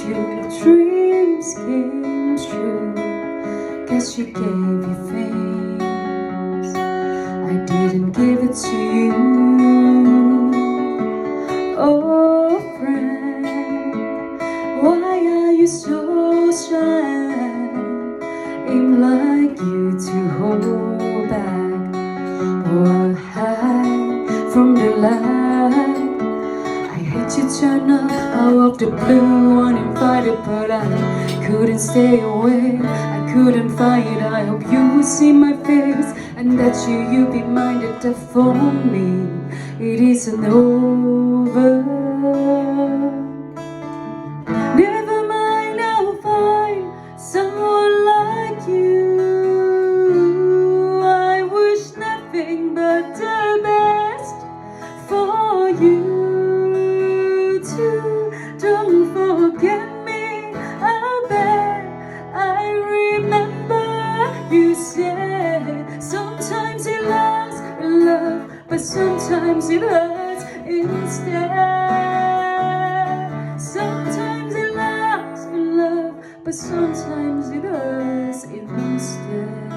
your dreams came true. Guess you gave your face, I didn't give it to you. Oh friend, why are you so shy? Aim like you to hold back or hide from the light. I hate you turn up out of the blue, uninvited, but I couldn't stay away. I couldn't fight. I hope you will see my face, and that you'll be minded that for me it isn't over. Never mind, I'll find someone like you. I wish nothing but the best for you too. Don't forget me, I bet. I remember you said sometimes it lasts in love, but sometimes it hurts instead. Sometimes it lasts in love, but sometimes it hurts instead.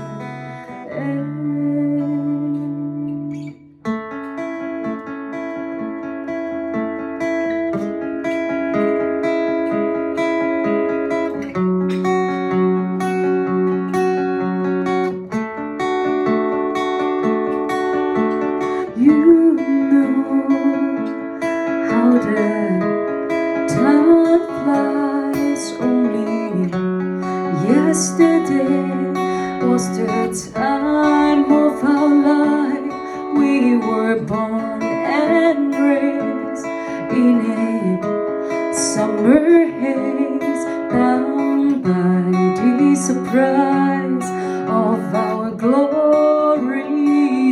You know how the time flies. Only yesterday was the time of our life. We were born and raised in a summer haze, bound by the surprise of our glory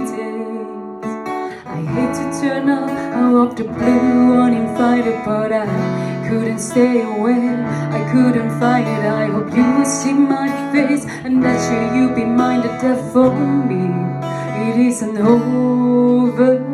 days. I hate to turn up out of the blue, uninvited, but I couldn't stay away. I couldn't fight it. I hope you will see my face, and that you'll be minded that for me it isn't over.